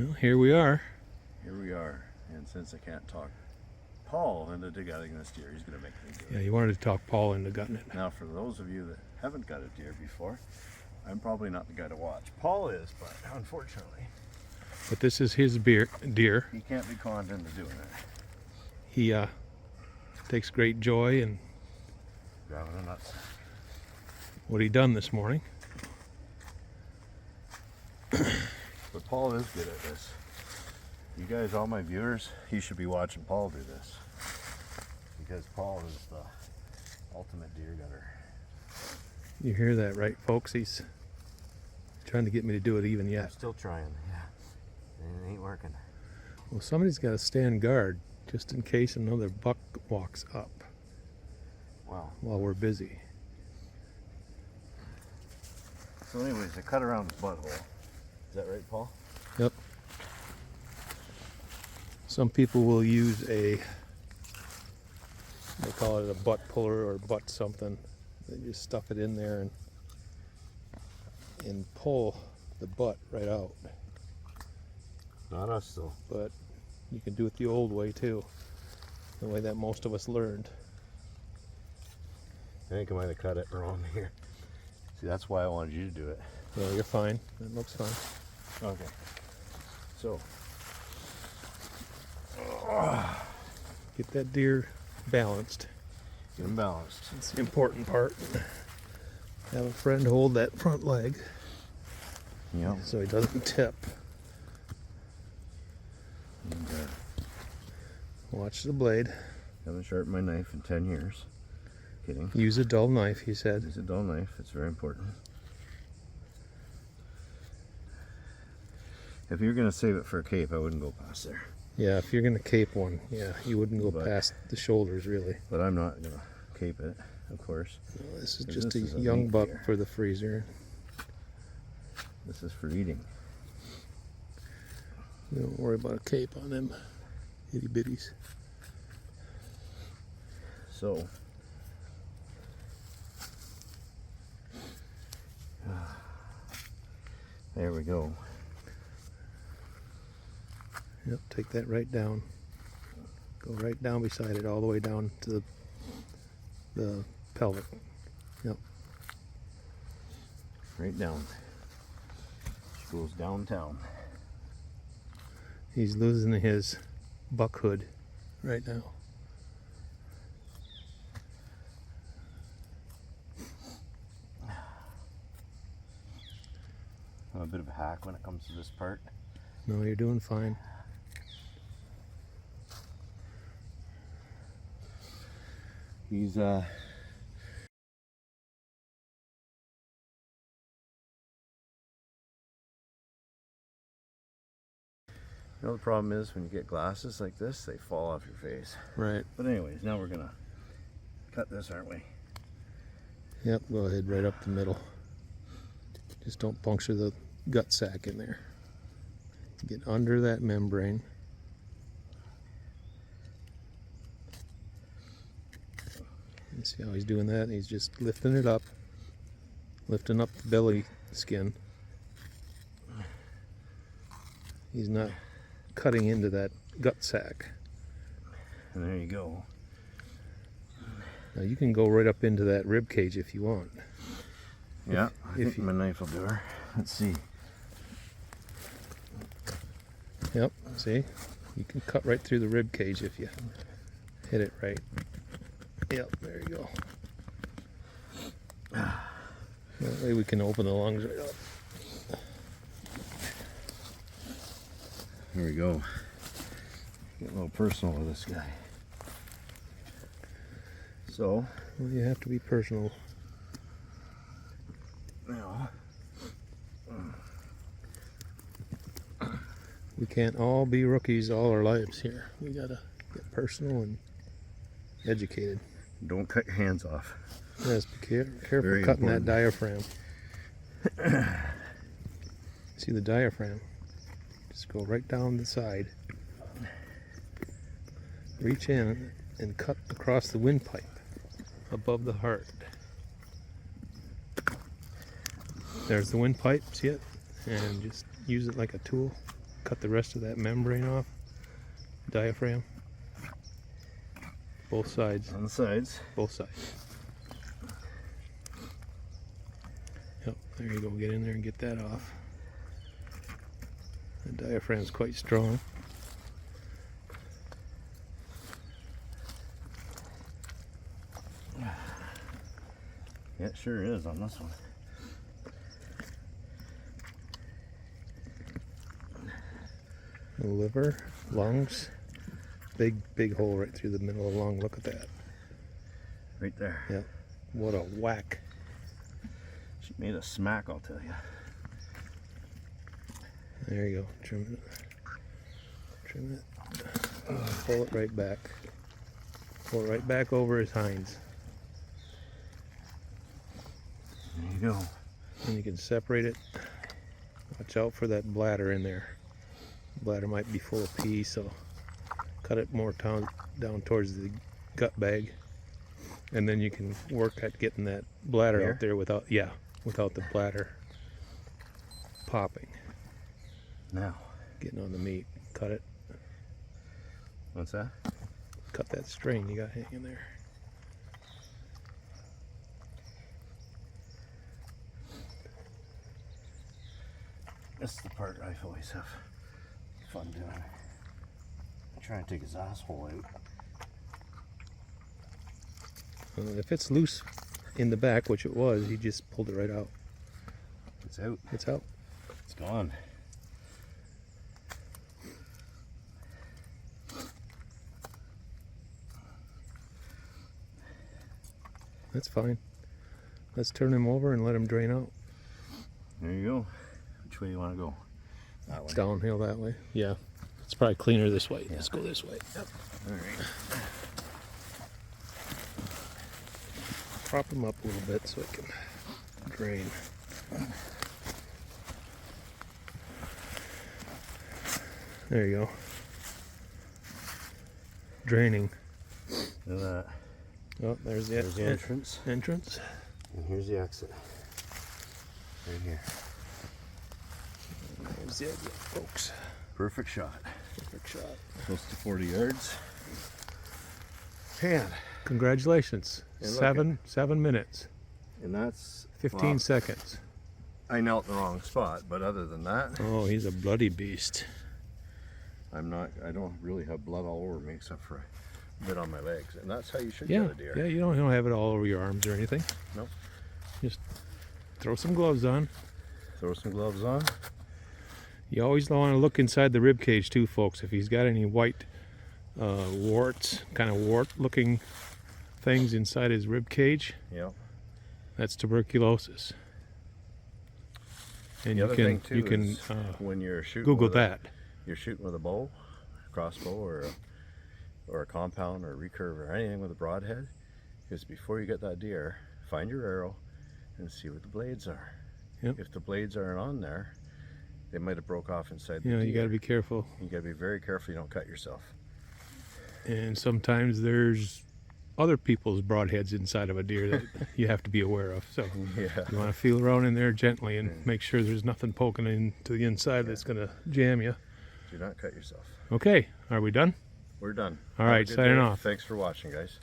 Well, here we are. Here we are, and since I can't talk Paul into gutting this deer, he's going to make me do it. Yeah, you wanted to talk Paul into gutting it. Now, for those of you that haven't gutted deer before, I'm probably not the guy to watch. Paul is, but unfortunately, But this is his deer. he can't be conned into doing it. He takes great joy in Grabbing a nutsack. what he done this morning. But Paul is good at this. You guys, all my viewers, you should be watching Paul do this. Because Paul is the ultimate deer gutter. You hear that, right, folks? He's trying to get me to do it even I'm yet. still trying, yeah. And it ain't working. Well, somebody's got to stand guard just in case another buck walks up Wow. while we're busy. So anyways, I cut around his butthole. Is that right, Paul? Yep. Some people will use they call it a butt puller or butt something. They just stuff it in there and pull the butt right out. Not us, though. But you can do it the old way too, the way that most of us learned. I think I might have cut it wrong here. See, that's why I wanted you to do it. No, you're fine. That looks fine. Okay. So, Get that deer balanced. get him balanced. It's the important part. Have a friend hold that front leg Yep. so he doesn't tip. And, Watch the blade. haven't sharpened my knife in 10 years. Kidding. Use a dull knife, he said. Use a dull knife. It's very important. If you're gonna save it for a cape, I wouldn't go past there. Yeah, if you're gonna cape one, yeah, you wouldn't go But- past the shoulders really. But I'm not gonna cape it, of course. Well, this is 'Cause just this a is a young meat buck deer. for the freezer. This is for eating. Don't worry about a cape on them itty bitties. So, there we go. Yep, take that right down. Go right down beside it, all the way down to the pelvic. Yep. Right down. She goes downtown. He's losing his buck hood right now. I'm a bit of a hack when it comes to this part. No, you're doing fine. He's You know, the problem is when you get glasses like this, they fall off your face. Right. But anyways, now we're gonna cut this, aren't we? Yep, go ahead right up the middle. Just don't puncture the gut sac in there. Get under that membrane. You see how he's doing that? He's just lifting it up, lifting up the belly skin. He's not cutting into that gut sac. And there you go. Now you can go right up into that rib cage if you want. Yeah, I if think you- my knife will do her. Let's see. Yep, see? You can cut right through the rib cage if you hit it right. Yep, there you go. That way we can open the lungs right up. Here we go. Get a little personal with this guy. So, Well, you have to be personal. now, We can't all be rookies all our lives here. We gotta get personal and educated. don't cut your hands off. Yes, be careful Very cutting important. that diaphragm. See the diaphragm? Just go right down the side. Reach in and cut across the windpipe above the heart. There's the windpipe, see it? And just use it like a tool. cut the rest of that membrane off. Diaphragm. Both sides. On the sides. Both sides. Yep, there you go. Get in there and get that off. The diaphragm's quite strong. Yeah, it sure is on this one. The liver, lungs, big hole right through the middle of the lung. Look at that. Right there. Yep. What a whack. She made a smack, I'll tell you. There you go. Trim it. Trim it. Pull it right back. Pull it right back over his hinds. There you go. And you can separate it. Watch out for that bladder in there. Bladder might be full of pee, so cut it more down towards the gut bag, and then you can work at getting that bladder Here? out there without the bladder popping. Now, Getting on the meat. Cut it. what's that? Cut that string you got hanging there. This is the part I always have fun doing. I try and take his asshole out. If it's loose in the back, which it was, he just pulled it right out. It's out. It's out. It's gone. That's fine. Let's turn him over and let him drain out. There you go. Which way do you want to go? That way. Downhill that way. Yeah. It's probably cleaner this way. Let's go this way. Yep. All right. Prop him up a little bit so it can drain. There you go. Draining. Look at that. Oh, there's the, There's the entrance. entrance. And here's the exit. Right here. There's the exit, folks. Perfect shot. Perfect shot. Close to 40 yards. Man. Congratulations. And look 7 minutes. And that's 15 seconds. I knelt in the wrong spot, but other than that, Oh, he's a bloody beast. I don't really have blood all over me except for a bit on my legs. And that's how you should Yeah, get a deer. yeah, you don't have it all over your arms or anything. Nope. Just throw some gloves on. Throw some gloves on. You always want to look inside the rib cage too, folks. If he's got any white warts, kind of wart-looking things inside his rib cage, Yep. that's tuberculosis. And The other thing too you can is when you're shooting Google with that. You're shooting with a bow, crossbow, or a compound or a recurve or anything with a broadhead, is before you get that deer, find your arrow and see what the blades are. Yep. If the blades aren't on there, they might have broke off inside the You know, deer. you got to be careful. You got to be very careful you don't cut yourself. And sometimes there's other people's broadheads inside of a deer that you have to be aware of. So Yeah. you want to feel around in there gently and make sure there's nothing poking into the inside that's going to jam you. Do not cut yourself. Okay, are we done? We're done. All Have a right, good signing day. off. Thanks for watching, guys.